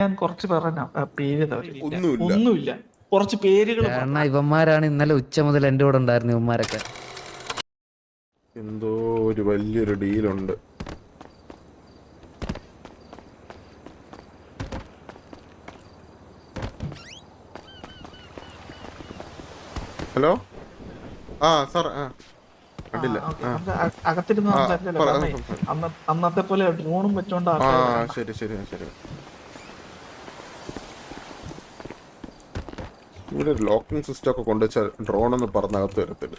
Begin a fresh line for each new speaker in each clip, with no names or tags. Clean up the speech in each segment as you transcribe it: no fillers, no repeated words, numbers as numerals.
ഞാൻ കുറച്ച് പറഞ്ഞ പേര് തവരില്ല.
ഒന്നുമില്ല.
ഒന്നുമില്ല, കുറച്ച് പേരുകൾ
കാരണം ഇവന്മാരാണ് ഇന്നലെ ഉച്ച മുതൽ എൻ്റെ കൂടെ ഉണ്ടായിരുന്നു. ഇവന്മാരൊക്കെ
എന്തോ ഒരു വലിയൊരു ഡീലുണ്ട്. ഹലോ, ആ സാർ, കണ്ടില്ല.
അകത്തിരുന്ന് സംസാരിച്ചല്ലോ. അന്നത്തെ പോലെ ഡ്രോണും വെച്ചോണ്ട്
ശരി ശരി ശരി. ഇവിടെ ഒരു ലോക്കിംഗ് സിസ്റ്റം ഒക്കെ കൊണ്ടുവച്ചാൽ ഡ്രോൺ ഒന്ന് പറഞ്ഞകത്ത് വരത്തില്ല.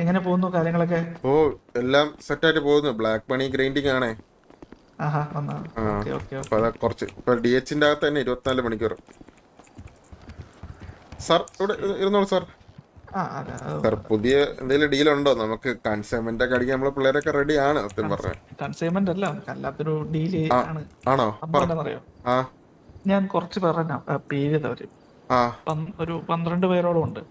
എങ്ങനെ പോകുന്നു കാര്യങ്ങളൊക്കെ?
ഓ, എല്ലാം സെറ്റായിട്ട് പോകുന്നു. ബ്ലാക്ക് മണി ഗ്രൈൻഡിങ് ആണേ. അപ്പൊ അതാ കുറച്ച് ഇപ്പൊ DH-ന്റെ അകത്ത് തന്നെ 24 മണിക്കൂർ. സാർ ഇവിടെ ഇരുന്നോളൂ സാർ. സാർ, പുതിയ എന്തെങ്കിലും ഡീലുണ്ടോ? നമുക്ക് കൺസൈൻമെന്റ് ഒക്കെ അടിക്കാൻ നമ്മളെ പിള്ളേരൊക്കെ റെഡി ആണ്. സത്യം പറഞ്ഞ
കൺസൈൻമെന്റ് അല്ല, അല്ലാത്തൊരു ഡീല്
ആണോ?
അറിയോ? ഞാൻ കുറച്ച് പറഞ്ഞ പേര് തവരും. ഒരു 12 പേരോളം ഉണ്ട്.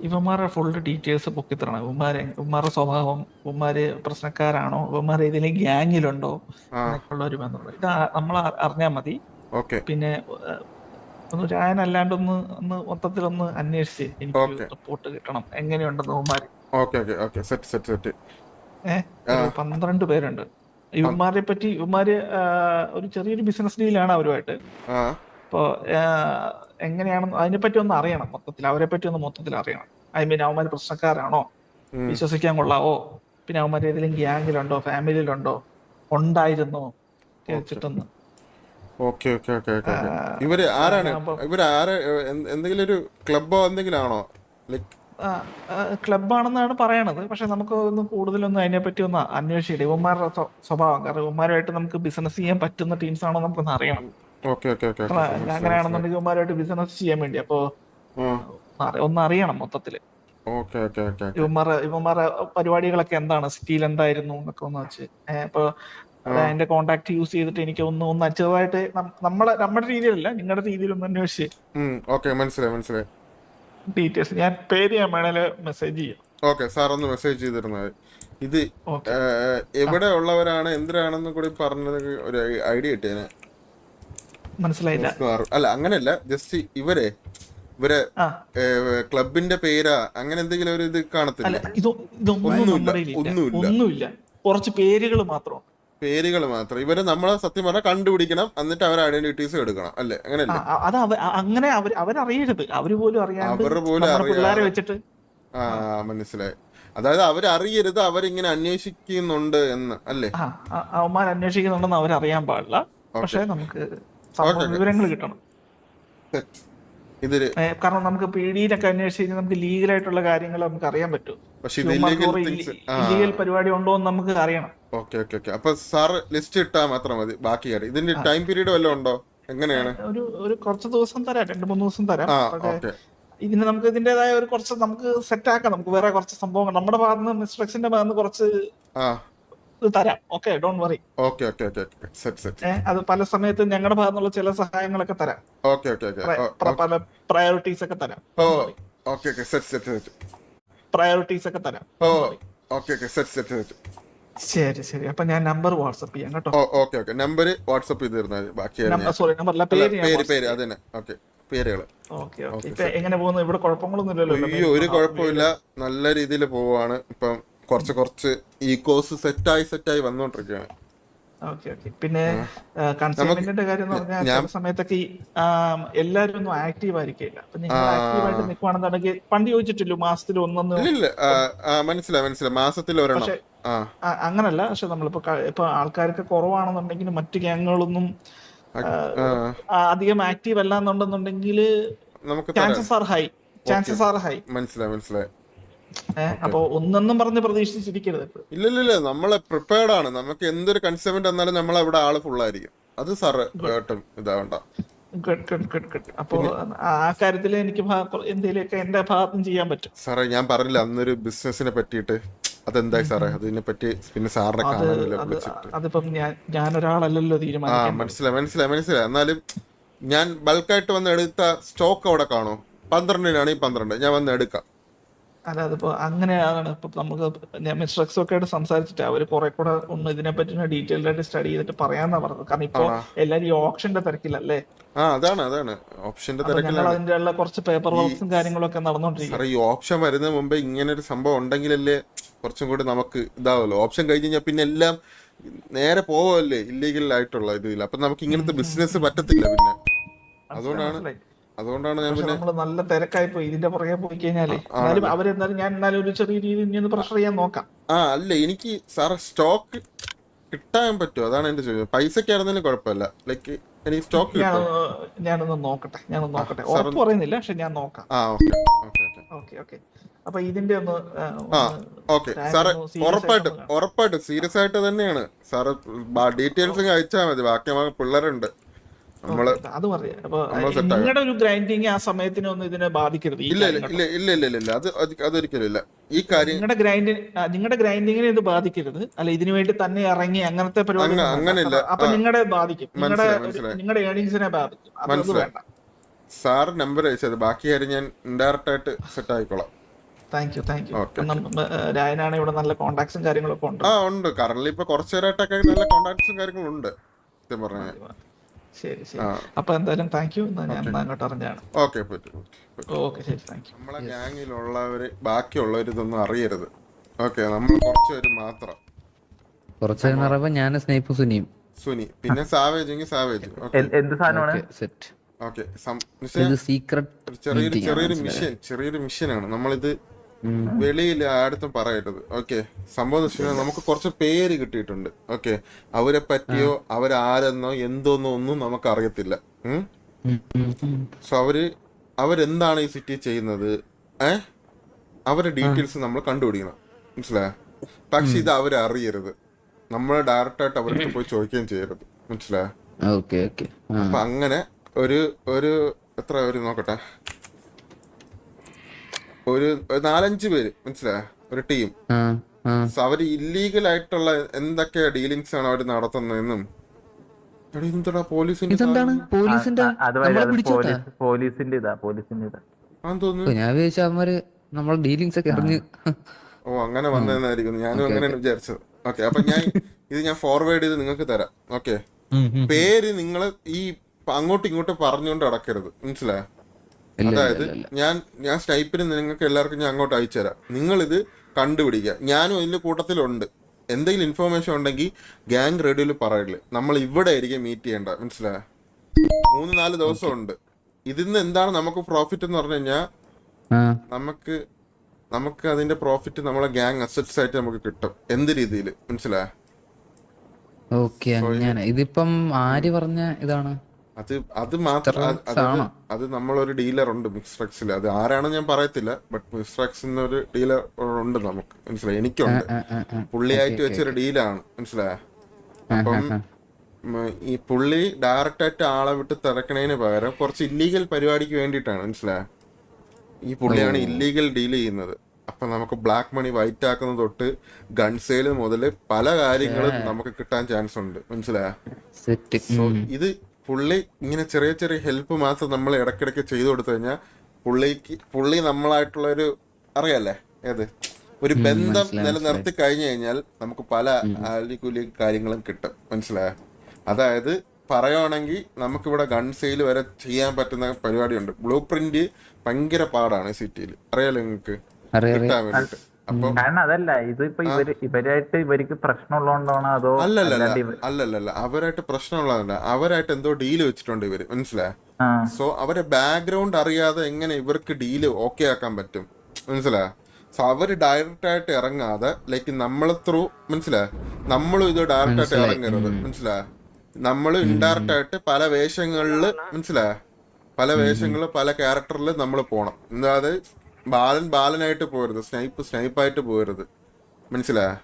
ഇവന്മാരുടെ ഫുൾ ഡീറ്റെയിൽസ് പൊക്കിത്തരണം. ഇവന്മാരുടെ സ്വഭാവം, ഇവന്മാര് പ്രശ്നക്കാരാണോ, ഇവന്മാർ ഏതെങ്കിലും ഗ്യാങ്ങിലുണ്ടോ എന്നൊക്കെയുള്ള ഒരു ബന്ധമുണ്ട്. ഇത് നമ്മൾ അറിഞ്ഞാൽ മതി. പിന്നെ ഒന്ന് രായനല്ലാണ്ട് ഒന്ന് മൊത്തത്തിലൊന്ന് അന്വേഷിച്ച് എനിക്ക് റിപ്പോർട്ട് കിട്ടണം എങ്ങനെയുണ്ടെന്ന് ഇവന്മാര്. 12 പേരുണ്ട്. ഇവന്മാരെ പറ്റി ഇവന്മാര് ഒരു ചെറിയൊരു ബിസിനസ് ഡീലാണ് അവരുമായിട്ട്. അപ്പൊ എങ്ങനെയാണെന്ന് അതിനെപ്പറ്റി ഒന്ന് അറിയണം. അവരെ പറ്റി ഒന്ന് മൊത്തത്തിൽ അറിയണം. ഐ മീൻ, അവന്മാര് പ്രശ്നക്കാരാണോ, വിശ്വസിക്കാൻ കൊള്ളാവോ, പിന്നെ അവന്മാർ ഏതെങ്കിലും ഗ്യാങ്ങിലുണ്ടോ, ഫാമിലിയിലുണ്ടോ, ഉണ്ടായിരുന്നോ വെച്ചിട്ടൊന്ന്.
ഇവര് ആരാണ്? എന്തെങ്കിലും ഒരു ക്ലബോ എന്തെങ്കിലും ആണോ?
ക്ലബാണെന്നാണ് പറയണത്. പക്ഷെ നമുക്ക് ഒന്ന് കൂടുതലൊന്നും അതിനെപ്പറ്റി ഒന്ന് അന്വേഷിച്ചില്ല. ഇവന്മാരുടെ സ്വഭാവം, കാരണം ഇവന്മാരുമായിട്ട് നമുക്ക് ബിസിനസ് ചെയ്യാൻ പറ്റുന്ന ടീംസ് ആണോ നമുക്കൊന്ന് അറിയണം. അങ്ങനെയാണെന്നുണ്ടെങ്കിൽ ഇവന്മാരുമായിട്ട് ബിസിനസ് ചെയ്യാൻ വേണ്ടി അപ്പൊ ഒന്ന് അറിയണം മൊത്തത്തില്. ഇവന്മാരുടെ പരിപാടികളൊക്കെ എന്താണ്, സിറ്റിയിൽ എന്തായിരുന്നു എന്നൊക്കെ ഒന്ന് വെച്ച് ഇപ്പൊ എന്റെ കോണ്ടാക്ട് യൂസ് ചെയ്തിട്ട് എനിക്ക് ഒന്ന് ചെറുതായിട്ട് നമ്മുടെ രീതിയിലല്ല, നിങ്ങളുടെ രീതിയിലൊന്ന് അന്വേഷിച്ച്
മനസ്സിലായി.
ഡീറ്റെയിൽസ് ഞാൻ പേര് ഞാൻ വേണേല് മെസ്സേജ് ചെയ്യാം.
ഓക്കെ സാർ, ഒന്ന് മെസ്സേജ് ചെയ്തിരുന്നത്. ഇത് എവിടെ ഉള്ളവരാണ്, എന്തിനാണെന്ന് കൂടി പറഞ്ഞത് ഒരു ഐഡിയ കിട്ടിയേനെ.
മനസ്സിലായില്ല.
അല്ല, അങ്ങനെയല്ല, ജസ്റ്റ് ഇവരെ ക്ലബിന്റെ പേരാ അങ്ങനെ എന്തെങ്കിലും ഒരു ഇത് കാണത്തില്ല?
ഒന്നുമില്ല, കുറച്ച് പേരുകൾ മാത്രം.
ഇവരെ നമ്മളെ സത്യം പറഞ്ഞാൽ കണ്ടുപിടിക്കണം, എന്നിട്ട് അവരെ ഐഡന്റിറ്റീസ് എടുക്കണം, അല്ലേ? അങ്ങനെയല്ലേ?
അത് അങ്ങനെ അവരറിയരുത്, അവര് പോലും അറിയാതെ വെച്ചിട്ട്.
മനസ്സിലായി. അതായത് അവരറിയരുത്, അവരിങ്ങനെ അന്വേഷിക്കുന്നുണ്ട് എന്ന്, അല്ലേ?
അവന്മാർ അന്വേഷിക്കുന്നുണ്ടെന്ന് അവരറിയാൻ പാടില്ല. പക്ഷെ നമുക്ക് വിവരങ്ങൾ കിട്ടണം. കാരണം നമുക്ക് പീഡിയിലൊക്കെ അന്വേഷിച്ച് കഴിഞ്ഞാൽ നമുക്ക് ലീഗലായിട്ടുള്ള കാര്യങ്ങൾ നമുക്ക് അറിയാൻ പറ്റും. ഇല്ലീഗൽ പരിപാടി ഉണ്ടോ എന്ന് നമുക്ക് അറിയണം.
അപ്പൊ സാർ ലിസ്റ്റ് ഇട്ടാ മാത്രം മതി, ബാക്കി കാര്യം. ഇതിന്റെ ടൈം പീരീഡ് വല്ലതും ഉണ്ടോ? എങ്ങനെയാണ്?
ഒരു കുറച്ച് ദിവസം തരാം, 2-3 ദിവസം തരാം. ഇതിന് നമുക്ക് ഇതിന്റേതായ ഒരു കുറച്ച് നമുക്ക് സെറ്റ് ആക്കാം. നമുക്ക് വേറെ കുറച്ച് സംഭവങ്ങൾ നമ്മുടെ ഭാഗത്തുനിന്ന്, മിസ്റ്റർ എക്സിന്റെ ഭാഗത്തുനിന്ന് കുറച്ച് തരാം. Okay, don't worry. അത് പല സമയത്ത് ഞങ്ങളുടെ ഭാഗത്തുനിന്നുള്ള ചില സഹായങ്ങളൊക്കെ തരാം. പല പ്രയോറിറ്റീസ് ഒക്കെ തരാം. ശരി. അപ്പൊ ഞാൻ നമ്പർ വാട്സ്ആപ്പ് ചെയ്യാം കേട്ടോ.
നമ്പർ വാട്സ്ആപ്പ് ചെയ്ത് തരുന്നത്. ബാക്കി പേരുകള്.
എങ്ങനെ പോകുന്നു? ഇവിടെ കുഴപ്പങ്ങളൊന്നും ഇല്ലല്ലോ?
ഒരു കുഴപ്പമില്ല, നല്ല രീതിയിൽ പോവാണ്. ഇപ്പം കുറച്ച് ഈ കോഴ്സ് സെറ്റായി വന്നോണ്ടിരിക്കുകയാണ്.
പിന്നെ കൺസൈൻമെന്റിന്റെ കാര്യം എന്ന് പറഞ്ഞാൽ ചില സമയത്തൊക്കെ എല്ലാരും ഒന്നും ആക്റ്റീവ് ആയിരിക്കില്ല. അപ്പൊ നിങ്ങൾ ആക്റ്റീവായിട്ട് നിൽക്കുവാണെന്നുണ്ടെങ്കിൽ പണ്ട് ചോദിച്ചിട്ടില്ലോ മാസത്തിൽ ഒന്നൊന്ന്?
മനസ്സിലായി, മാസത്തിൽ ഒരെണ്ണം.
അങ്ങനല്ല, പക്ഷെ ഇപ്പൊ ആൾക്കാർക്ക് കുറവാണെന്നുണ്ടെങ്കിൽ മറ്റു ഗ്യാങ്ങുകളൊന്നും അധികം ആക്റ്റീവ് അല്ല എന്നുണ്ടെന്നുണ്ടെങ്കിൽ ചാൻസസ് ആർ ഹൈ.
മനസ്സിലായി.
അപ്പൊ ഒന്നും പറഞ്ഞ് പ്രതീക്ഷിച്ചിരിക്കരുത്.
ഇല്ല, നമ്മളെ പ്രിപ്പയർഡ് ആണ്. നമുക്ക് എന്തൊരു കൺസെപ്റ്റ് വന്നാലും നമ്മളവിടെ ആള് ഫുള്ളായിരിക്കും. അത് സാറ് ഇതാവണ്ട.
അപ്പൊ ആ കാര്യത്തില് എനിക്ക് എന്തെങ്കിലുമൊക്കെ എന്റെ ഭാഗത്തും ചെയ്യാൻ പറ്റും.
സാറേ, ഞാൻ പറഞ്ഞില്ല അന്നൊരു ബിസിനസിനെ പറ്റിയിട്ട്. അതെന്തായി സാറേ? അതിനെ പറ്റി പിന്നെ സാറിനെ കാണാനില്ല.
അതിപ്പം ഞാനൊരാളല്ലല്ലോ തീരുമാനിക്കാൻ.
മനസ്സിലായി. എന്നാലും ഞാൻ ബൾക്കായിട്ട് വന്ന് എടുത്ത സ്റ്റോക്ക് അവിടെ കാണും. 12-നാണ് ഈ 12 ഞാൻ വന്ന് എടുക്കാം.
അല്ല അതിപ്പോ അങ്ങനെയാണ് ഇപ്പൊ നമുക്ക് ഞാൻ മിസ്റ്റർ എക്സ് ഒക്കെ ആയിട്ട് സംസാരിച്ചിട്ട് അവര് കുറെ കൂടെ ഒന്ന് ഇതിനെ പറ്റി ഡീറ്റെയിൽഡ് ആയിട്ട് സ്റ്റഡി ചെയ്തിട്ട് പറയാന്നാ പറഞ്ഞത്. കാരണം ഇപ്പൊ
ആണോ?
എല്ലാരും ഈ ഓപ്ഷന്റെ തിരക്കിലല്ലേ.
അതാണ് ഓപ്ഷന്റെ
അപ്പൊ ഞങ്ങൾ
തിരക്കിലാണ്.
അതിന്റെ ഉള്ള കുറച്ച് പേപ്പർ വർക്ക്സും കാര്യങ്ങളൊക്കെ നടന്നുകൊണ്ടിരിക്കും.
സാറേ ഈ ഓപ്ഷൻ വരുന്ന മുമ്പേ ഇങ്ങനെ ഒരു സംഭവം ഉണ്ടെങ്കിലല്ലേ കുറച്ചും കൂടി നമുക്ക് ഇതാവുമല്ലോ. ഓപ്ഷൻ കഴിഞ്ഞ് കഴിഞ്ഞാൽ പിന്നെ എല്ലാം നേരെ പോവല്ലേ ഇല്ലീഗൽ ആയിട്ടുള്ള ഇതിൽ. അപ്പൊ നമുക്ക് ഇങ്ങനത്തെ ബിസിനസ് പറ്റത്തില്ല പിന്നെ. അതുകൊണ്ടാണ് ഞാൻ
പക്ഷെ
പിന്നെ
നമ്മള് നല്ല തിരക്കായി പോയി ഇതിന്റെ പുറകെ പോയി കഴിഞ്ഞാലേ. എന്നാലും അവരെന്തായാലും ഞാൻ എന്നാലും ഒരു ചെറിയ രീതിയിൽ ഇനി ഒന്ന് പ്രഷർ ചെയ്യാൻ നോക്കാം.
അല്ല എനിക്ക് സാറേ സ്റ്റോക്ക് കിട്ടാൻ പറ്റുമോ? അതാണ് എന്റെ ചോദ്യം. പൈസക്കായിരുന്നാലും കുഴപ്പമില്ല, ലൈക്ക് എനിക്ക് സ്റ്റോക്ക് കിട്ടും.
ഞാനൊന്ന് നോക്കട്ടെ. ഉറപ്പ് പറയുന്നില്ല, പക്ഷെ ഞാൻ നോക്കാം. ഓക്കെ. അപ്പൊ ഇതിന്റെ ഒന്ന്
ഓക്കെ സാറേ, ഉറപ്പായിട്ടും സീരിയസ് ആയിട്ട് തന്നെയാണ് സാറ്. ഡീറ്റെയിൽസ് അയച്ചാൽ മതി. ബാക്കി നമുക്ക് പിള്ളേരുണ്ട്.
അത് പറയാം. അപ്പൊ നിങ്ങളുടെ ഒരു ഗ്രൈൻഡിങ് ആ സമയത്തിനൊന്നും ഇതിനെ ബാധിക്കരുത്.
ഇല്ല അതൊരിക്കലും ഇല്ല. ഈ കാര്യം
നിങ്ങളുടെ ഗ്രൈൻഡിങ്ങിനെ ഇത് ബാധിക്കരുത്. അല്ല ഇതിനു വേണ്ടി തന്നെ ഇറങ്ങി അങ്ങനത്തെ പരിപാടി
അങ്ങനെയില്ല.
അപ്പൊ നിങ്ങളുടെ ബാധിക്കും, നിങ്ങളുടെ ഏർണിങ്സിനെ ബാധിക്കും. അത് വേണ്ട.
സാർ നമ്പർ അയച്ചത്, ബാക്കി കാര്യം ഞാൻ ഇൻഡയറക്റ്റ് ആയിട്ട് സെറ്റ് ആയിക്കോളാം.
Thank you. രായനാണ് ഇവിടെ നല്ല കോണ്ടാക്ട്സും കാര്യങ്ങളൊക്കെ ഉണ്ട്.
ഉണ്ട്. കറന്റ് ഇപ്പൊ കുറച്ചു നേരമായിട്ടൊക്കെ നല്ല കോണ്ടാക്ട്സും കാര്യങ്ങളും ഉണ്ട് സത്യം പറഞ്ഞാൽ.
ശരി. അപ്പൊ എന്തായാലും താങ്ക് യു. ഞാൻ അങ്ങോട്ട് അറിഞ്ഞാണ്.
ഓക്കെ
ശരി, താങ്ക് യു.
നമ്മളെ ഗ്യാങ്ങിലുള്ളവര് ബാക്കിയുള്ളവര് ഇതൊന്നും അറിയരുത്. ഓക്കെ, നമ്മൾ കുറച്ചുപേര് മാത്രം.
കുറച്ച് ഞാൻ സ്നേഹിപ്പും
സുനി, പിന്നെ സാവേജ് എങ്കിൽ സാവേജ്.
എന്ത് സാധനമാണ്?
ഓക്കെ, ചെറിയൊരു മിഷനാണ്. നമ്മളിത് വെളിയിൽ ആടുത്തും പറയരുത്. ഓക്കെ, സംഭവം നമുക്ക് കുറച്ച് പേര് കിട്ടിയിട്ടുണ്ട്. ഓക്കെ, അവരെ പറ്റിയോ അവരാരെന്നോ എന്തോന്നോ ഒന്നും നമുക്ക് അറിയത്തില്ല. സോ അവരെന്താണ് ഈ സിറ്റി ചെയ്യുന്നത്, അവരുടെ ഡീറ്റെയിൽസ് നമ്മൾ കണ്ടുപിടിക്കണം, മനസ്സിലായോ? പക്ഷെ ഇത് അവരറിയരുത്. നമ്മൾ ഡയറക്റ്റ് ആയിട്ട് അവർക്ക് പോയി ചോദിക്കുകയും ചെയ്യരുത്, മനസ്സിലായോ? അപ്പൊ അങ്ങനെ ഒരു എത്ര പേര് നോക്കട്ടെ, ഒരു 4-5 പേര്, മനസ്സിലായോ? ഒരു ടീം. അവര് ഇല്ലീഗൽ ആയിട്ടുള്ള എന്തൊക്കെ ഡീലിങ്സ് ആണ് അവര് നടത്തുന്നതെന്നും. പോലീസിന്റെ അങ്ങനെ വന്നതെന്നായിരിക്കും, ഞാനും അങ്ങനെയാണ് വിചാരിച്ചത്. ഓക്കെ, അപ്പൊ ഞാൻ ഫോർവേഡ് ചെയ്ത് നിങ്ങൾക്ക് തരാം. ഓക്കെ, പേര് നിങ്ങൾ ഈ അങ്ങോട്ടും ഇങ്ങോട്ടും പറഞ്ഞുകൊണ്ട് നടക്കരുത്, മനസ്സിലായോ? അതായത് ഞാൻ സ്നൈപ്പിന് നിങ്ങൾക്ക് എല്ലാവർക്കും ഞാൻ അങ്ങോട്ട് അയച്ചു തരാം. നിങ്ങളിത് കണ്ടുപിടിക്കുക. ഞാനും അതിന്റെ കൂട്ടത്തിലുണ്ട്. എന്തെങ്കിലും ഇൻഫോർമേഷൻ ഉണ്ടെങ്കിൽ ഗ്യാങ് റേഡിയോയിൽ പറയില്ലേ, നമ്മൾ ഇവിടെ ആയിരിക്കും മീറ്റ് ചെയ്യേണ്ട, മനസ്സിലായോ? 3-4 ദിവസം ഉണ്ട്. ഇതിന്ന് എന്താണ് നമുക്ക് പ്രോഫിറ്റ് എന്ന് പറഞ്ഞു കഴിഞ്ഞാൽ നമുക്ക് അതിന്റെ പ്രോഫിറ്റ് നമ്മളെ ഗ്യാങ് അസറ്റ്സ് ആയിട്ട് നമുക്ക് കിട്ടും. എന്ത് രീതിയിൽ, മനസ്സിലായോ?
ഇതിപ്പം ആര് പറഞ്ഞ ഇതാണ്?
അത് മാത്രം. അത് നമ്മളൊരു ഡീലർ ഉണ്ട് മിക്സ്ട്രക്സിൽ. അത് ആരാണെന്ന് ഞാൻ പറയത്തില്ല, ബട്ട് മിക്സ്ട്രക്സ് എന്നൊരു ഡീലർ ഉണ്ട് നമുക്ക്, മനസ്സിലായി? എനിക്കുണ്ട്. പുള്ളിയായിട്ട് വെച്ചൊരു ഡീലാണ്, മനസ്സിലായ? അപ്പം ഈ പുള്ളി ഡയറക്റ്റ് ആയിട്ട് ആളെ വിട്ട് തിരക്കണതിന് പകരം കുറച്ച് ഇല്ലീഗൽ പരിപാടിക്ക് വേണ്ടിയിട്ടാണ്, മനസ്സിലായ? ഈ പുള്ളിയാണ് ഇല്ലീഗൽ ഡീൽ ചെയ്യുന്നത്. അപ്പൊ നമുക്ക് ബ്ലാക്ക് മണി വൈറ്റ് ആക്കുന്ന തൊട്ട് ഗൺ സെയിൽ മുതൽ പല കാര്യങ്ങളും നമുക്ക് കിട്ടാൻ ചാൻസ് ഉണ്ട്, മനസ്സിലായ? സോ ഇത് പുള്ളി ഇങ്ങനെ ചെറിയ ചെറിയ ഹെൽപ്പ് മാത്രം നമ്മൾ ഇടയ്ക്കിടയ്ക്ക് ചെയ്തു കൊടുത്തു കഴിഞ്ഞാൽ പുള്ളി നമ്മളായിട്ടുള്ള ഒരു അറിയാലേ ഒരു ബന്ധം നിലനിർത്തി കഴിഞ്ഞു കഴിഞ്ഞാൽ നമുക്ക് പല ആലിക്കൂലി കാര്യങ്ങളും കിട്ടും, മനസ്സിലായോ? അതായത് പറയുവാണെങ്കിൽ നമുക്കിവിടെ ഗൺ സെയിൽ വരെ ചെയ്യാൻ പറ്റുന്ന പരിപാടിയുണ്ട്. ബ്ലൂ പ്രിന്റ് ഭയങ്കര പാടാണ് സിറ്റിയിൽ, അറിയാലോ നിങ്ങൾക്ക് കിട്ടാൻ വേണ്ടിട്ട്.
അതല്ല ഇതിപ്പോ ഇവരായിട്ട് ഇവർക്ക് പ്രശ്നമുള്ളതുകൊണ്ടാണോ അതോ?
അല്ലല്ല, അവരായിട്ട് പ്രശ്നമുള്ളതല്ല. അവരായിട്ട് എന്തോ ഡീല് വെച്ചിട്ടുണ്ട് ഇവര്, മനസ്സിലായോ? സോ അവരെ ബാക്ക്ഗ്രൗണ്ട് അറിയാതെ എങ്ങനെ ഇവർക്ക് ഡീല് ഓക്കെ ആക്കാൻ പറ്റും, മനസ്സിലായോ? സോ അവര് ഡയറക്റ്റ് ആയിട്ട് ഇറങ്ങാതെ ലൈക്ക് നമ്മളെ ത്രൂ, മനസ്സിലായോ? നമ്മളും ഇത് ഡയറക്റ്റ് ആയിട്ട് ഇറങ്ങരുത്, മനസ്സിലായോ? നമ്മൾ ഇൻഡയറക്റ്റ് ആയിട്ട് പല വേഷങ്ങളില്, മനസ്സിലായോ? പല വേഷങ്ങളില് പല ക്യാരക്ടറിൽ നമ്മൾ പോണം. അതായത് ബാലനായിട്ട് പോരുത്, സ്നൈപ്പായിട്ട് പോരുത്, മനസ്സിലായോ?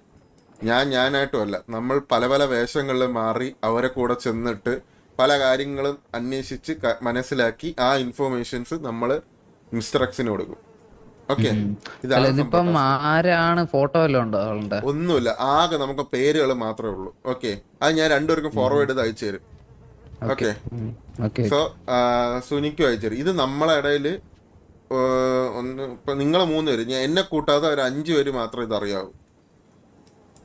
ഞാനായിട്ടും അല്ല, നമ്മൾ പല പല വേഷങ്ങളിൽ മാറി അവരെ കൂടെ ചെന്നിട്ട് പല കാര്യങ്ങളും അന്വേഷിച്ച് മനസ്സിലാക്കി ആ ഇൻഫോർമേഷൻസ് നമ്മൾ മിസ്റ്റർ എക്സിന് കൊടുക്കും. ഓക്കെ,
ആരാണ് ഫോട്ടോ
ഒന്നുമില്ല, ആകെ നമുക്ക് പേരുകൾ മാത്രമേ ഉള്ളൂ. ഓക്കെ, അത് ഞാൻ രണ്ടുപേർക്കും ഫോർവേഡ് ചെയ്ത് അയച്ചു തരും. ഓക്കെ, സോ സുനിക്കും അയച്ചു തരും. ഇത് നമ്മളെ ഇടയിൽ ഒന്ന് ഇപ്പൊ നിങ്ങൾ 3 പേര്, ഞാൻ എന്നെ കൂട്ടാതെ ഒരു 5 പേര് മാത്രമേ ഇത് അറിയാവൂ.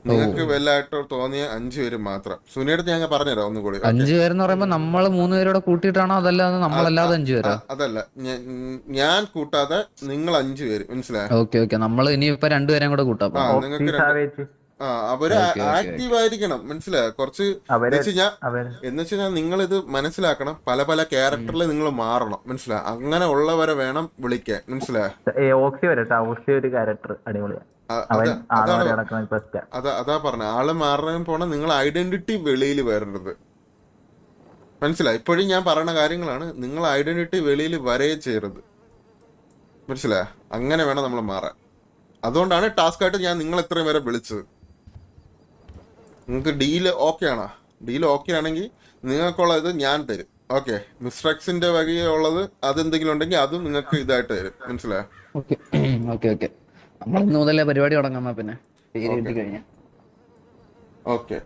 നിങ്ങൾക്ക് വലുതായിട്ട് തോന്നിയ 5 പേര് മാത്രം. സുനിയുടെ ഞാൻ പറഞ്ഞുതരാം ഒന്നുകൂടി.
5 പേരെന്ന് പറയുമ്പോ നമ്മള് 3 പേരോടെ കൂട്ടിയിട്ടാണോ അതല്ലാതെ നമ്മളല്ലാതെ 5 പേരോ?
അതല്ല, ഞാൻ കൂട്ടാതെ നിങ്ങൾ 5 പേര്, മനസ്സിലായോ?
ഓക്കെ നമ്മള് ഇനിയിപ്പോ 2 പേരെയും കൂടെ കൂട്ടാം.
നിങ്ങൾക്ക് അവര് ആക്റ്റീവ് ആയിരിക്കണം, മനസ്സിലായോ? കുറച്ച് എന്നുവെച്ചാൽ നിങ്ങൾ ഇത് മനസ്സിലാക്കണം. പല പല ക്യാരക്ടറിൽ നിങ്ങൾ മാറണം, മനസ്സിലായോ? അങ്ങനെ ഉള്ളവരെ വേണം വിളിക്കാൻ, മനസ്സിലായോ? അതാ പറഞ്ഞ ആള് മാറാൻ പോണ നിങ്ങൾ ഐഡന്റിറ്റി വെളിയിൽ വരരുത്, മനസ്സിലായി? ഇപ്പോഴും ഞാൻ പറയുന്ന കാര്യങ്ങളാണ്. നിങ്ങൾ ഐഡന്റിറ്റി വെളിയിൽ വരേ ചെയ്യരുത്, മനസ്സിലായോ? അങ്ങനെ വേണം നമ്മൾ മാറാൻ. അതുകൊണ്ടാണ് ടാസ്ക് ആയിട്ട് ഞാൻ നിങ്ങൾ ഇത്രയും വരെ വിളിച്ചത്. നിങ്ങൾക്ക് ഡീല് ഓക്കെ ആണോ? ഡീൽ ഓക്കെ ആണെങ്കിൽ നിങ്ങൾക്കുള്ള ഇത് ഞാൻ തരും. ഓക്കെ, മിസ്റ്റർ എക്സിന്റെ വകയുള്ളത് അതെന്തെങ്കിലും ഉണ്ടെങ്കിൽ അതും നിങ്ങൾക്ക് ഇതായിട്ട് തരും, മനസ്സിലായോ?
ഓക്കെ നമ്മൾ ഇന്ന് മുതലേ പരിപാടി തുടങ്ങാം. പിന്നെ പേര് കിട്ടി കഴിഞ്ഞാൽ
ഓക്കെ.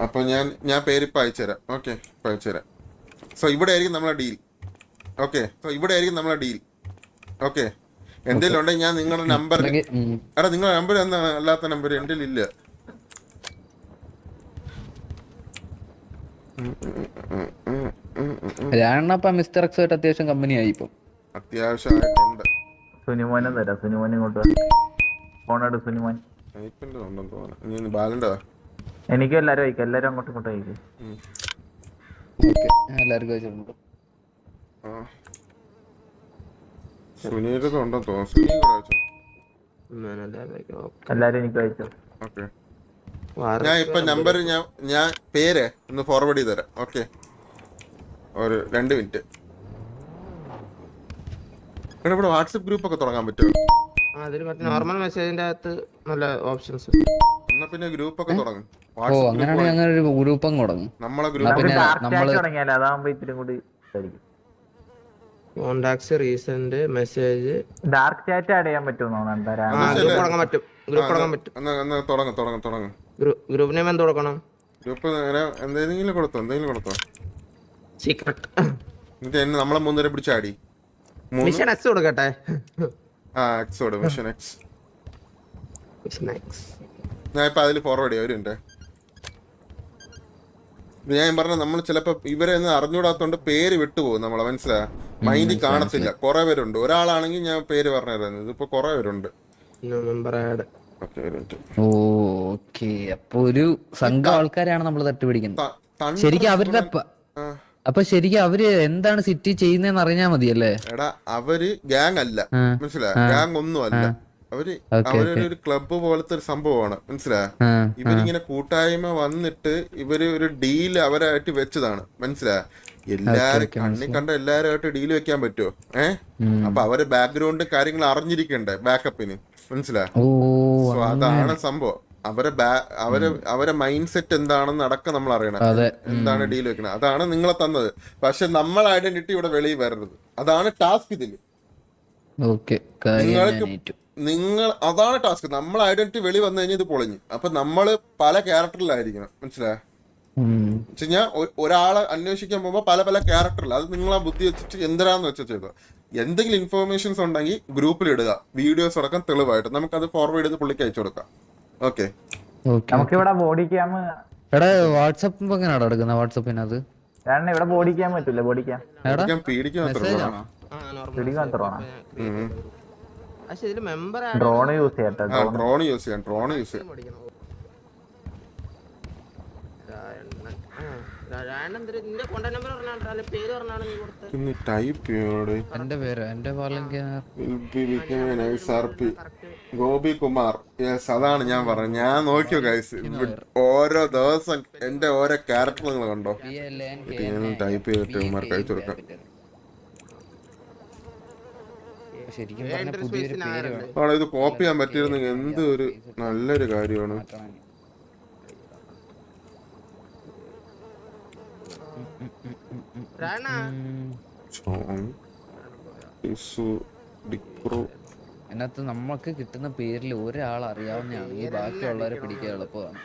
അപ്പൊ ഞാൻ പേരിപ്പോൾ അയച്ചുതരാം. ഓക്കെ, ഇപ്പം അയച്ചുതരാം. സോ ഇവിടെ ആയിരിക്കും നമ്മളെ ഡീൽ. Okay, okay. എന്തെങ്കിലും ഉണ്ടെങ്കിൽ ഞാൻ നിങ്ങളുടെ നമ്പർ, എടാ നിങ്ങളുടെ നമ്പർ എന്താണ്? അല്ലാത്ത നമ്പർ എൻ്റെ ഇല്ല.
രാണപ്പ മിസ്റ്റർ എക്സ് ആയിട്ട് അത്യാവശ്യം കമ്പനി ആയി. ഇപ്പം
അത്യാവശ്യമായിട്ടുണ്ട്.
സുനിമോനെ തരാം. സുനിമോൻ ഇങ്ങോട്ട് ഫോണെടു. സുനിമോൻ എനിക്ക് എല്ലാരും അയക്കും. എല്ലാരും അങ്ങോട്ടും ഇങ്ങോട്ടും അയക്കും.
എല്ലാവർക്കും അയച്ചിട്ടുണ്ട്.
എല്ലാരും എനിക്ക് അയച്ചു.
ഞാൻ ഇപ്പൊ നമ്പർ ഞാൻ പേര് ഒന്ന് ഫോർവേഡ് ചെയ്ത് തരാം. ഓക്കെ, ഒരു 2 മിനിറ്റ്. ഇവിടെ വാട്സപ്പ് ഗ്രൂപ്പ് ഒക്കെ തുടങ്ങാൻ പറ്റുമോ?
നോർമൽ മെസ്സേജിന്റെ അകത്ത് നല്ല ഓപ്ഷൻസ്.
എന്നാ പിന്നെ ഗ്രൂപ്പ് ഒക്കെ തുടങ്ങും.
അങ്ങനെയാണെങ്കിൽ അങ്ങനെ ഒരു ഗ്രൂപ്പ് അങ്ങ് തുടങ്ങും.
നമ്മളെ ഗ്രൂപ്പ്
തുടങ്ങിയാലോ? അതാകുമ്പോ ഇത്തിരി കൂടി
contacts, recent message,
dark chat add ചെയ്യാൻ പറ്റുമോ?
ഗ്രൂപ്പ് നെയിം എന്ത് കൊടുക്കണം?
ഗ്രൂപ്പ് എന്തെങ്കിലും കൊടുത്തോ.
സീക്രട്ട്.
എന്നിട്ട് നമ്മളെ 3 പേരെ പിടിച്ചാടി.
മിഷൻ എക്സ് കൊടുക്കട്ടെ.
Mission X. ഞാൻ ഇപ്പൊ അതിൽ ഫോർവേഡ് ചെയ്യാം. ഒരു മിനിറ്റ്. ഞാൻ പറഞ്ഞ നമ്മൾ ചിലപ്പോ ഇവരെ ഒന്നും അറിഞ്ഞൂടാത്തോണ്ട് പേര് വിട്ടുപോകും നമ്മളെ, മനസ്സിലായ? മൈൻഡിൽ കാണത്തില്ല. കുറെ പേരുണ്ട്. ഒരാളാണെങ്കിൽ ഞാൻ പേര് പറഞ്ഞു തരുന്നത്. ഇതിപ്പോ കുറെ പേരുണ്ട്.
അപ്പൊ ഒരു സംഘം ആൾക്കാരാണ് നമ്മൾ തട്ടുപിടിക്കുന്നത്. ശരിക്കും അവര് എന്താണ് സിറ്റി ചെയ്യുന്നതെന്ന് അറിഞ്ഞാ മതിയല്ലേ?
എടാ അവര് ഗ്യാങ് അല്ല, മനസ്സിലായ? ഗ്യാങ് ഒന്നും അല്ല. അവരൊരു ക്ലബ്ബ് പോലത്തെ ഒരു സംഭവമാണ്, മനസ്സിലായ? ഇവരിങ്ങനെ കൂട്ടായ്മ വന്നിട്ട് ഇവര് ഒരു ഡീൽ അവരായിട്ട് വെച്ചതാണ്, മനസ്സിലായ? എല്ലാരും കണ്ണി കണ്ട എല്ലാരുമായിട്ട് ഡീൽ വെക്കാൻ പറ്റുമോ? അപ്പൊ അവര് ബാക്ക്ഗ്രൗണ്ട് കാര്യങ്ങൾ അറിഞ്ഞിരിക്കണ്ടേ ബാക്കപ്പിന്, മനസ്സിലായ? സോ അതാണ് സംഭവം. അവരെ മൈൻഡ് സെറ്റ് എന്താണെന്ന് അടക്കം നമ്മൾ അറിയണം. എന്താണ് ഡീൽ വെക്കണത്, അതാണ് നിങ്ങളെ തന്നത്. പക്ഷെ നമ്മൾ ഐഡന്റിറ്റി ഇവിടെ വെളിയിൽ വരരുത്. അതാണ് ടാസ്ക് ഇതില്. അതാണ് ടാസ്ക്. നമ്മൾ ഐഡന്റിറ്റി വെളി വന്നു കഴിഞ്ഞാൽ ഇത് പൊളിഞ്ഞു. അപ്പൊ നമ്മള് പല ക്യാരക്ടറിലായിരിക്കണം, മനസ്സിലായ? ഞാൻ ഒരാളെ അന്വേഷിക്കാൻ പോകുമ്പോ പല പല ക്യാരക്ടറിൽ, അത് നിങ്ങളാ ബുദ്ധി വെച്ചിട്ട് എന്തിനാന്ന് വെച്ചാൽ ചെയ്തോ. എന്തെങ്കിലും ഇൻഫോർമേഷൻസ് ഉണ്ടെങ്കിൽ ഗ്രൂപ്പിൽ ഇടുക, വീഡിയോസ് അടക്കം തെളിവായിട്ട് നമുക്കത് ഫോർവേഡ് ചെയ്ത് പുള്ളിക്ക് അയച്ചു കൊടുക്കാം. ഓക്കെ,
നമുക്കിവിടെ ബോഡി ക്യാം
വാട്സാപ്പ് എങ്ങനെയാണോ എടുക്കുന്നത്? വാട്സാപ്പിനത്
ഇവിടെ ബോഡി ക്യാം പറ്റൂല. ബോഡി ക്യാം ഡ്രോൺ യൂസ് ചെയ്യാം.
ഡ്രോൺ യൂസ് ചെയ്യാം. ഗോപി കുമാർ. യെസ്, അതാണ് ഞാൻ പറഞ്ഞത്. ഞാൻ നോക്കിയോ ഗൈസ്, ഓരോ ദിവസം എന്റെ ഓരോ ക്യാരക്ടർ നിങ്ങൾ കണ്ടോ? ടൈപ്പ് ചെയ്തിട്ട് ഉമാർക്ക് അയച്ചു കൊടുക്കാം. ഇത് കോപ്പി ചെയ്യാൻ പറ്റിയിരുന്നെങ്കിൽ എന്ത് ഒരു നല്ലൊരു കാര്യമാണ്.
അതിനകത്ത് നമുക്ക് കിട്ടുന്ന പേരിൽ ഒരാൾ അറിയാവുന്നതാണെങ്കിൽ ബാക്കിയുള്ളവരെ പിടിക്കാൻ എളുപ്പമാണ്.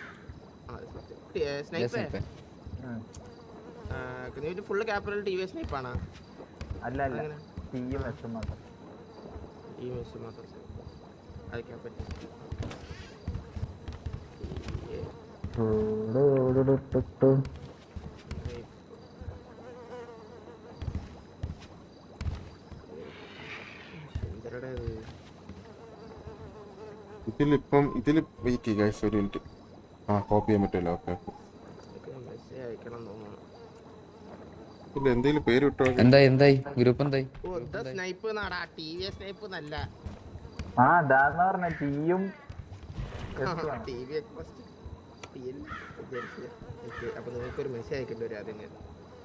ഫുള്ള് ക്യാപിറ്റൽ ടിവി സ്നൈപ്പ് ആണ്.
അല്ല
ഈ മെഷീൻ മാത്രം അയക്കാൻ പറ്റും.
ഇതില് വെയിറ്റ് ഗൈസ് ഒരു മിനിറ്റ്. കോപ്പി ചെയ്യാൻ പറ്റുമല്ലോ. ഓക്കെ
മെസ്സേജ് അയക്കണം തോന്നുന്നു.
ഇതിൽ എന്തെങ്കിലും പേര് വിട്ടോ.
എന്തായി ഗ്രൂപ്പ് എന്തായി?
സ്നൈപ്പ് നാടാ, ടിവി സ്നൈപ്പ് നല്ല
ആ ദാന്ന് പറഞ്ഞ ടീയും
ടിവി. അപ്പൊ നിങ്ങൾക്കൊരു മെസ്സേജ് അയക്കേണ്ടി വരും ആദ്യം.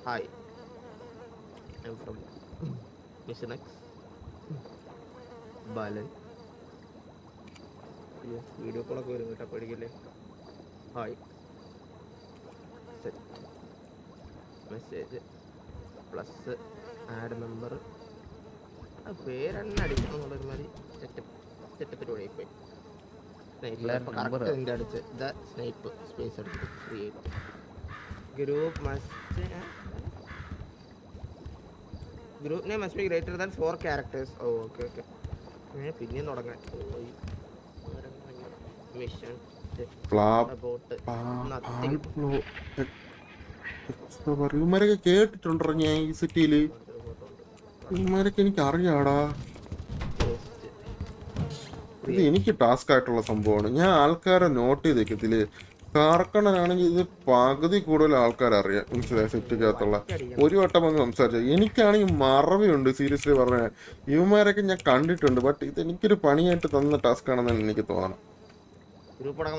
Hi, I'm from mission X Balan. Video കോളൊക്കെ വരും കേട്ടോ, പഠിക്കല്ലേ. Hi, message plus add number. പേരെണ്ണ അടിക്കണം എന്നുള്ളൊരു മാതിരി സെറ്റപ്പിലൂടെ പോയി. കറക്റ്റ് അടിച്ച് സ്നൈപ്പ് സ്പേസ് എടുത്ത് create group group name must be greater than 4 characters. Okay പിന്നെയും തുടങ്ങാൻ മിഷൻ
ഇവന്മാരൊക്കെ കേട്ടിട്ടുണ്ടോ ഞാൻ ഈ സിറ്റിയില്? ഇവന്മാരൊക്കെ എനിക്ക് അറിയാടാ. ഇത് എനിക്ക് ടാസ്ക് ആയിട്ടുള്ള സംഭവമാണ്. ഞാൻ ആൾക്കാരെ നോട്ട് ചെയ്തേക്ക്. ഇതില് കാർക്കണനാണെങ്കിൽ ഇത് പകുതി കൂടുതൽ ആൾക്കാരറിയാം. മനസ്സിലായി? സെറ്റിക്കകത്തുള്ള ഒരു വട്ടം വന്ന് സംസാരിച്ച എനിക്കാണെങ്കിൽ മറവിയുണ്ട്. സീരിയസ്ലി പറഞ്ഞ ഇവന്മാരൊക്കെ ഞാൻ കണ്ടിട്ടുണ്ട്. ബട്ട് ഇത് എനിക്കൊരു പണിയായിട്ട് തന്ന ടാസ്ക് ആണെന്നാണ് എനിക്ക് തോന്നണം.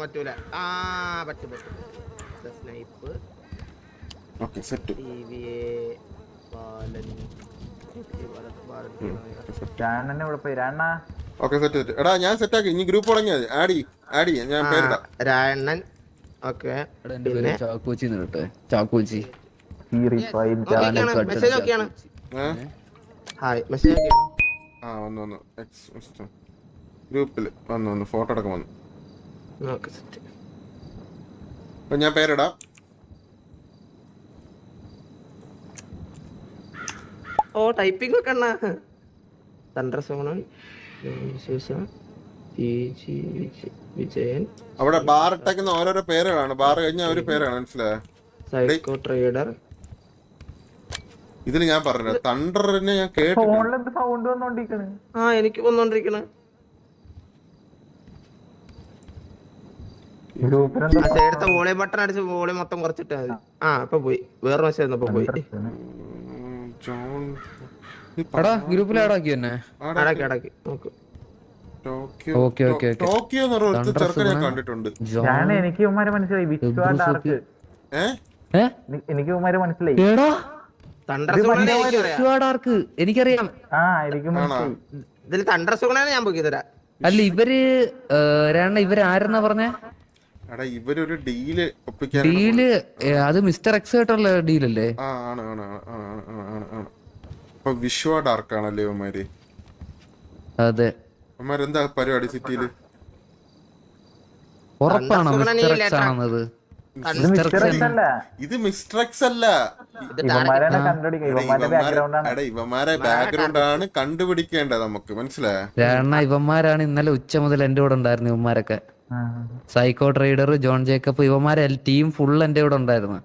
പറ്റൂല. Snipe
okay set. Okay set set. എടാ ഞാൻ സെറ്റാക്കി. ഇനി ഗ്രൂപ്പ് തുടങ്ങിയാൽ ആഡ് ചെയ്യാം. ഞാൻ പേരിടാം.
രായണ്ണൻ. ഓക്കെ
ചാക്കോച്ചി കേട്ടെ. ചാക്കോച്ചി
മെസ്സേജ് നോക്കിയാണ്. ഹായ് മെസ്സേജ് നോക്കിയാണ്.
വന്നു ഗ്രൂപ്പിൽ വന്നു ഫോട്ടോ അടക്കം വന്നു. അപ്പൊ ഞാൻ പേരിടാം.
ടൈപ്പിംഗ് ഒക്കെ വിജയൻ.
അവിടെ ബാർ ഇട്ടേക്കുന്ന ഓരോരോ പേരുകളാണ്. ബാർ കഴിഞ്ഞാൽ ഒരു പേരാണ്. മനസ്സിലായോ?
Psycho trader.
ഇതില് ഞാൻ പറഞ്ഞു തണ്ടറിനെ ഞാൻ കേട്ടിട്ടുണ്ട്.
സൗണ്ട് വന്നോണ്ടിരിക്കണ്.
എനിക്ക് വന്നോണ്ടിരിക്കണ എടുത്ത വോളിയം ബട്ടൺ അടിച്ച് വോളിയം മൊത്തം കുറച്ചിട്ടാ മതി. ഇപ്പൊ പോയി. വേറെ മെസ്സേജ് വന്നപ്പോ പോയി.
ഗ്രൂപ്പിൽ ആടാക്കി തന്നെ
അടക്കി നോക്ക്.
ടോക്കിയോ എന്ന് പറഞ്ഞ ചെറുക്കനെ ഞാൻ കണ്ടിട്ടുണ്ട്.
എനിക്ക് ഇവന്മാരെ മനസ്സിലായി. എനിക്ക് ഇവന്മാരെ മനസ്സിലായി.
എനിക്കറിയാം.
ഇതില് തണ്ടർ സുഗുണനെ ഞാൻ പോയി തരാം.
അല്ല ഇവര് ഇവരാരെന്നാ പറഞ്ഞേ?
ഇവരൊരു ഡീല് ഒപ്പിക്കാൻ.
ഡീല് അത് മിസ്റ്റർ എക്സ് ആയിട്ടുള്ള ഡീലല്ലേ?
വിശ്വ ഡാർക്ക് ആണല്ലേ ഇവന്മാര്?
അതെ.
ഇവന്മാരെന്താ പരിപാടി സിറ്റിയില്?
ഉറപ്പാണോ മിസ്റ്റർ എക്സ് ആണെന്നത്?
ഇത് മിസ്റ്റർ എക്സ് അല്ല. ഇവന്മാരെ ബാക്ക്ഗ്രൗണ്ട് ആണ് കണ്ടുപിടിക്കേണ്ടത് നമുക്ക്. മനസ്സിലായോ?
ഇവന്മാരാണ് ഇന്നലെ ഉച്ച മുതൽ എന്റെ കൂടെ ഉണ്ടായിരുന്നു. ഇവന്മാരൊക്കെ സൈക്കോ ട്രേഡർ, ജോൺ ജേക്കബ്, ഇവന്മാരെ ടീം ഫുൾ എന്റെ കൂടെ ഉണ്ടായിരുന്നു.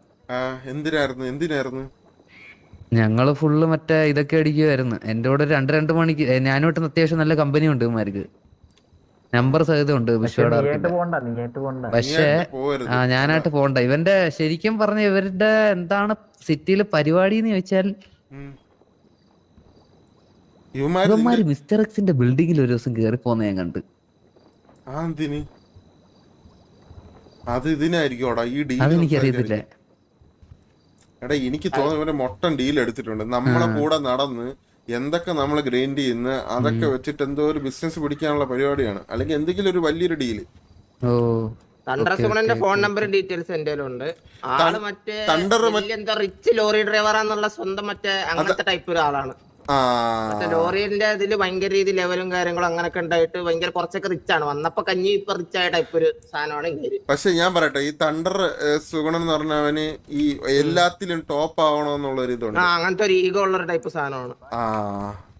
എന്തിനായിരുന്നു?
ഞങ്ങള് ഫുള്ള് മറ്റേ ഇതൊക്കെ അടിക്കുമായിരുന്നു. എന്റെ കൂടെ 2 മണിക്ക് ഞാനോട്ട് അത്യാവശ്യം നല്ല കമ്പനി ഉണ്ട് ഇവന്മാർക്ക്. നമ്പർ സഹിതമുണ്ട് വിശ്വയുടെ. പക്ഷേ ഞാനായിട്ട് പോകണ്ട. ഇവന്റെ ശരിക്കും പറഞ്ഞ ഇവരുടെ എന്താണ് സിറ്റിയിലെ പരിപാടി എന്ന് ചോദിച്ചാൽ ഇവന്മാര് മിസ്റ്റർ എക്സിന്റെ ബിൽഡിങ്ങിൽ ഒരു ദിവസം കേറി പോന്ന ഞാൻ കണ്ട്. അതെനിക്കറിയത്തില്ല.
എടാ എനിക്ക് തോന്നുന്നു മൊത്തം ഡീൽ എടുത്തിട്ടുണ്ട്. നമ്മളെ കൂടെ നടന്ന് എന്തൊക്കെ നമ്മൾ ഗ്രൈൻഡ് ചെയ്യുന്ന അതൊക്കെ വെച്ചിട്ട് എന്തോ ഒരു ബിസിനസ് പിടിക്കാനുള്ള പരിപാടിയാണ്. അല്ലെങ്കിൽ എന്തെങ്കിലും ഒരു വലിയൊരു ഡീല്.
തണ്ടർസുഗുണന്റെ ഫോൺ നമ്പർ ഡീറ്റെയിൽസ് എന്റെ ഉണ്ട്. ആള് മറ്റേ എന്താ റിച്ച് ലോറി ഡ്രൈവറാന്നുള്ള സ്വന്തം മറ്റേ അങ്ങനത്തെ ടൈപ്പ് ഒരു ആളാണ്. ലോറിന്റെ ഇതില് ഭയങ്കര രീതി ലെവലും കാര്യങ്ങളും അങ്ങനൊക്കെ ഉണ്ടായിട്ട് ഭയങ്കര കുറച്ചൊക്കെ റിച്ച് ആണ്. വന്നപ്പോ കഞ്ഞി ഇപ്പൊ റിച്ച് ആയ ടൈപ്പ് ഒരു സാധനമാണ് ഇങ്ങനെ.
പക്ഷെ ഞാൻ പറയട്ടെ, ഈ തണ്ടർ സുഗുണൻ എന്ന് പറഞ്ഞവന് ഈ എല്ലാത്തിലും ടോപ്പ് ആവണോന്നുള്ള ഒരു ഇതുണ്ട്.
അങ്ങനത്തെ ഒരു ഈഗോ ഉള്ള ഒരു ടൈപ്പ് സാധനമാണ്.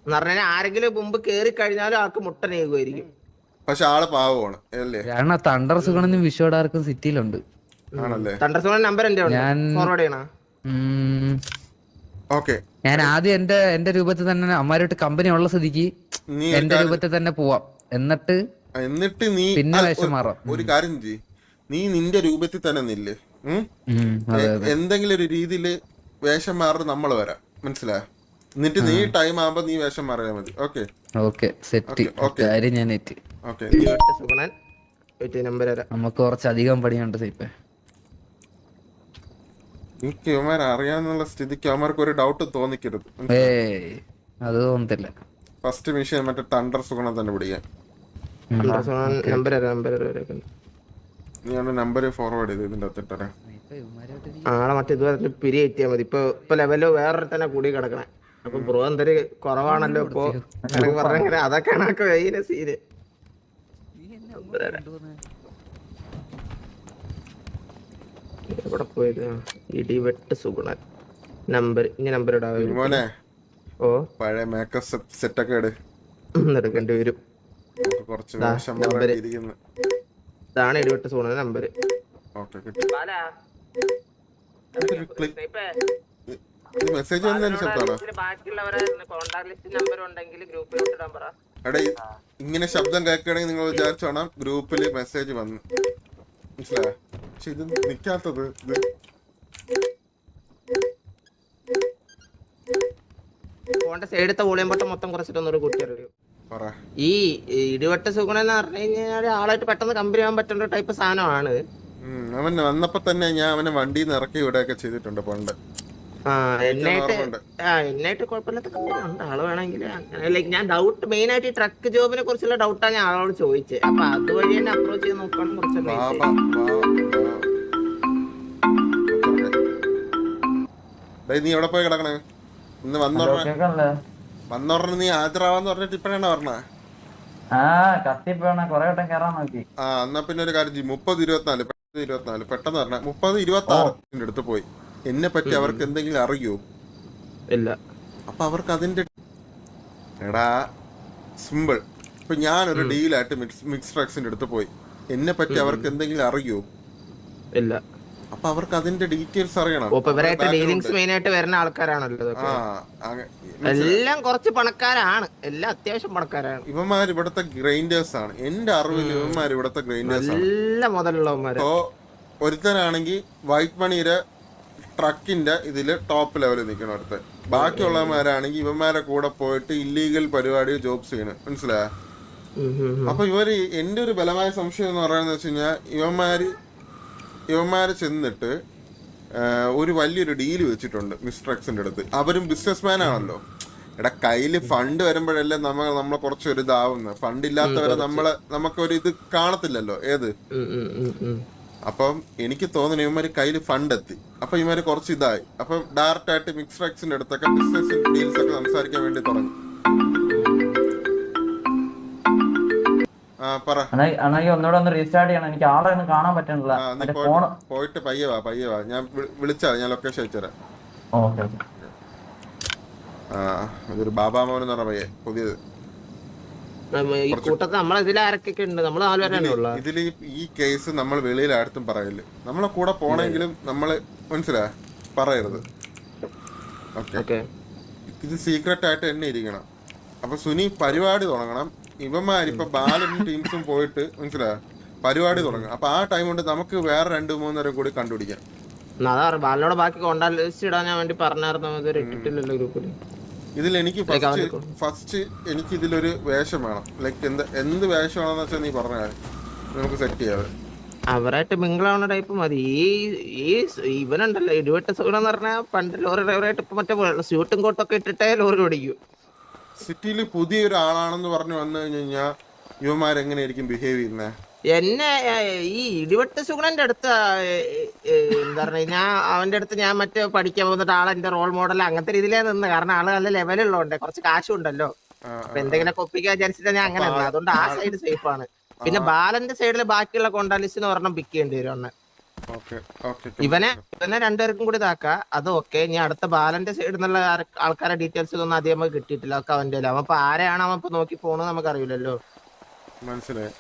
എന്ന് പറഞ്ഞാൽ ആരെങ്കിലും മുമ്പ് കേറി കഴിഞ്ഞാലും ആൾക്ക് മുട്ടനേകുമായിരിക്കും.
പക്ഷെ ആള് പാവമാണ് അല്ലേ?
കാരണം തണ്ടർ സുഗണെന്നും വിശ്വടാർക്കും സിറ്റിയിലുണ്ട്.
ആണല്ലേ?
തണ്ടർസോൺ നമ്പർ എന്റെ ഫോർവേഡ് ചെയ്യണ.
ഓക്കെ,
ഞാൻ ആദ്യം എന്റെ രൂപത്തിൽ തന്നെ അമ്മാരോട്ട് കമ്പനി ഉള്ള സ്ഥിതിക്ക് എന്റെ രൂപത്തിൽ തന്നെ പോവാം. എന്നിട്ട്
നീ
പിന്നെ വേഷം മാറാം.
ഒരു കാര്യം ചെയ്യ്, നീ നിന്റെ രൂപത്തിൽ തന്നെ നില്ല്. എന്തെങ്കിലും ഒരു രീതിയില് വേഷം മാറി നമ്മൾ വരാം, മനസ്സിലായോ? എന്നിട്ട് നീ ടൈം ആകുമ്പോ നീ വേഷം മാറിയാൽ മതി. Okay
okay set. കാര്യം ഞാൻ ഏറ്റ്.
ഓക്കെ,
നമുക്ക് കുറച്ചധികം പണിയുണ്ട് സൈപ്പേ.
എനിക്ക് ഇവന്മാരെ അറിയാന്നുള്ള സ്ഥിതിക്ക് അവന്മാർക്ക് ഒരു ഡൗട്ട് തോന്നിക്കരുത്.
അത് തോന്നത്തില്ല.
ഫസ്റ്റ് മിഷൻ മറ്റേ തണ്ടർ സുഗണം തന്നെ പിടിക്കാൻ. നീ നമ്പർ ഫോർവേഡ് ചെയ്ത് ഇതിന്റെ അകത്തിട്ടേ.
ആളെ മറ്റേ പിരിയേറ്റിയാ മതി. ഇപ്പൊ ലെവല് വേറെ തന്നെ കൂടി കിടക്കണേ. അപ്പൊ ബ്രോ എന്തൊരു കുറവാണല്ലോ ഇപ്പൊ പറഞ്ഞ അതൊക്കെയാണ് സീന്. എവിടെ പോയത്? ഇടിവെട്ട് സുഗുണൻ നമ്പർ. ഇനി നമ്പർ ഇടാൻ
മോനെ.
ഓ
പഴയ മേക്കപ്പ് സെറ്റ് ഒക്കെ
എടുക്കേണ്ടി വരും. ഇതാണ് ഇടിവെട്ട് സുഗുണൻ നമ്പർ.
മെസ്സേജ് ഇങ്ങനെ ശബ്ദം കേൾക്കണെങ്കിൽ നിങ്ങൾ വിചാരിച്ചോണം ഗ്രൂപ്പില് മെസ്സേജ് വന്നു, മനസ്സിലായോ? പക്ഷെ ഇത് നിക്കാത്തത്
ഫോണിന്റെ സൈഡത്തെ വോളിയം ബട്ടൺ മൊത്തം കുറച്ചിട്ടൊന്നൊരു കുട്ടിയറിയോ. ഈ ഇടിവെട്ട് സുഗുണൻ എന്ന് പറഞ്ഞു കഴിഞ്ഞാൽ ആളായിട്ട് പെട്ടെന്ന് കമ്പനി ആവാൻ പറ്റുന്ന ടൈപ്പ് സാധനമാണ്.
അവൻ വന്നപ്പോ തന്നെ ഞാൻ അവനെ വണ്ടിയിൽ നിന്ന് ഇറക്കി വിടുകയൊക്കെ ചെയ്തിട്ടുണ്ട് പണ്ട്.
എന്നായിട്ട് കുഴപ്പമില്ലാത്ത കമ്പനി ഉണ്ട്. ആള് വേണമെങ്കിൽ ലൈക്ക് ഞാൻ ഡൗട്ട് മെയിൻ ആയിട്ട് ഈ ട്രക്ക് ജോബിനെ കുറിച്ചുള്ള ഡൗട്ടാണ് ഞാൻ ആളോട് ചോദിച്ചത്. അപ്പൊ അതുവഴി തന്നെ അപ്രോച്ച് ചെയ്ത് നോക്കണം. കുറച്ച്
നീ എവിടെ പോയി കിടക്കണേ? ഇന്ന് വന്നോറ നീ ഹാജരാവാന്ന് പറഞ്ഞിട്ട് ഇപ്പഴാണ് പറഞ്ഞേ. എന്നാ പിന്നെ ഒരു കാര്യം ചെയ്യും, 30-24 പെട്ടെന്ന് പറഞ്ഞ 30-26 അടുത്ത് പോയി. എന്നെ പറ്റി അവർക്ക് എന്തെങ്കിലും അറിയോ?
ഇല്ല.
അപ്പൊ അവർക്ക് അതിന്റെ എടാ സിമ്പിൾ. ഇപ്പൊ ഞാനൊരു ഡീലായിട്ട് മിക്സ് ട്രക്സിന്റെ അടുത്ത് പോയി, എന്നെ പറ്റി അവർക്ക് എന്തെങ്കിലും അറിയോ?
ഇല്ല.
അപ്പൊ അവർക്ക് അതിന്റെ ഡീറ്റെയിൽസ് അറിയണം.
ഡീലിംഗ്സ് മെയിൻ ആയിട്ട് വരുന്ന ആൾക്കാരാണല്ലോ. എല്ലാം കുറച്ച് പണക്കാരാണ്, എല്ലാം അത്യാവശ്യം പണക്കാരാണ്.
ഇവന്മാർ ഇവിടുത്തെ ഗ്രൈൻഡേഴ്സ് ആണ്. എന്റെ അറിവിൽ ഇവന്മാർ ഇവിടുത്തെ ഗ്രൈൻഡേഴ്സ് ആണ്.
നല്ല മുതലുള്ളവന്മാര്.
ഇപ്പോ ഒരുത്തനാണെങ്കിൽ വൈറ്റ് മണിയുടെ ട്രക്കിന്റെ ഇതില് ടോപ്പ് ലെവലിൽ നിൽക്കണം അടുത്ത്. ബാക്കിയുള്ളവന്മാരാണെങ്കിൽ ഇവന്മാരെ കൂടെ പോയിട്ട് ഇല്ലീഗൽ പരിപാടി ജോബ്സ് ചെയ്യണം, മനസ്സിലായോ? അപ്പൊ ഇവര് എന്റെ ഒരു ബലമായ സംശയം എന്ന് പറയുന്നത് വെച്ച് കഴിഞ്ഞാൽ ഇവന്മാര് ചെന്നിട്ട് ഒരു വലിയൊരു ഡീല് വെച്ചിട്ടുണ്ട് മിസ്റ്റർ എക്സിന്റെ അടുത്ത്. അവരും ബിസിനസ്മാൻ ആണല്ലോ. എടാ കയ്യില് ഫണ്ട് വരുമ്പോഴല്ലേ നമ്മളെ കുറച്ചൊരു ഇതാവുന്നത്. ഫണ്ട് ഇല്ലാത്തവരെ നമുക്കൊരു ഇത് കാണത്തില്ലല്ലോ ഏത്. അപ്പം എനിക്ക് തോന്നുന്നു ഇവന്മാര് കയ്യില് ഫണ്ട് എത്തി. അപ്പൊ ഇവന്മാര് കുറച്ച് ഇതായി. അപ്പം ഡയറക്റ്റ് ആയിട്ട് മിസ്റ്റർ എക്സിന്റെ അടുത്തൊക്കെ ബിസിനസ് ഡീൽസ് ഒക്കെ സംസാരിക്കാൻ വേണ്ടി തുടങ്ങി. പോയിട്ട് പയ്യെ വാ. ഞാൻ വിളിച്ചാ, ഞാൻ ലൊക്കേഷൻ അയച്ചുതരാം. അതൊരു ബാബാമോൻ എന്ന് പറഞ്ഞ പയ്യെ പുതിയത്. ഇതില് ഈ കേസ് നമ്മൾ വെളിയിൽ ആർത്തും പറയില്ല. നമ്മളെ കൂടെ പോണെങ്കിലും നമ്മള് മനസ്സിലാ പറയരുത്. ഓക്കെ, ഇത് സീക്രട്ട് ആയിട്ട് തന്നെ ഇരിക്കണം. അപ്പൊ സുനി പരിപാടി തുടങ്ങണം. ഇവന്മാരിപ്പൊ ബാലനും ടീംസും പോയിട്ട് മനസ്സിലാ പരിപാടി തുടങ്ങും. അപ്പൊ ആ ടൈം കൊണ്ട് നമുക്ക് വേറെ 2-3 നേരം കൂടി കണ്ടുപിടിക്കാം.
ബാലിനോട് ബാക്കി കോണ്ടാക്ട് ലിസ്റ്റ് ഇടാൻ വേണ്ടി പറഞ്ഞായിരുന്നു ഗ്രൂപ്പിൽ.
ഇതിൽ എനിക്ക് ഫസ്റ്റ് എനിക്ക് ഇതിലൊരു വേഷം വേണം. ലൈക്ക് എന്ത് വേഷമാണെന്ന് വെച്ചാൽ നീ പറഞ്ഞാൽ നമുക്ക് സെറ്റ് ചെയ്യാതെ
അവരായിട്ട് മിങ്കിളാവുന്ന ടൈപ്പ് മതി. ഇവനുണ്ടല്ലോ ഇടിവെട്ട് സുഗുണം എന്ന് പറഞ്ഞാൽ പണ്ട് ലോറി ഡ്രൈവറായിട്ട് ഇപ്പൊ മറ്റേ സ്യൂട്ടും കോട്ടൊക്കെ ഇട്ടിട്ടേ ലോറി ഓടിക്കൂ.
സിറ്റിയിൽ പുതിയൊരു ആളാണെന്ന് പറഞ്ഞു വന്നു കഴിഞ്ഞാൽ യുവമാരെങ്ങനെയായിരിക്കും ബിഹേവ് ചെയ്യുന്നത്?
എന്നെ ഈ ഇടിവെട്ട് സുഗുണന്റെ അടുത്ത് എന്താ പറഞ്ഞ ഞാൻ അവന്റെ അടുത്ത് ഞാൻ മറ്റേ പഠിക്കാൻ പോകുന്നിട്ട് ആളെ എന്റെ റോൾ മോഡൽ അങ്ങനത്തെ രീതിയിലേ നിന്ന്. കാരണം ആള് നല്ല ലെവലുള്ളതുകൊണ്ട് കുറച്ച് കാശും ഉണ്ടല്ലോ. അപ്പൊ എന്തെങ്കിലും ഒപ്പിക്കാൻ വിചാരിച്ചിട്ട് ഞാൻ അങ്ങനെ അതുകൊണ്ട് ആ സൈഡ് സേഫ് ആണ്. പിന്നെ ബാലന്റെ സൈഡിൽ ബാക്കിയുള്ള കോണ്ടാലിസ്റ്റ് എന്ന് പറഞ്ഞാൽ പിക്ക് ചെയ്യേണ്ടി വരും. ഇവനെ രണ്ടുപേർക്കും കൂടി ഇതാക്കാം. അത് ഓക്കെ. ഇനി അടുത്ത ബാലന്റെ സൈഡിൽ നിന്നുള്ള ആൾക്കാരുടെ ഡീറ്റെയിൽസ് ഒന്നും അധികം നമുക്ക് കിട്ടിയിട്ടില്ല. ഒക്കെ അവന്റെ അവൻ ഇപ്പൊ ആരെയാണ് അവൻ ഇപ്പൊ നോക്കി പോണെന്ന് നമുക്ക് അറിയില്ലല്ലോ.
മനസ്സിലായി.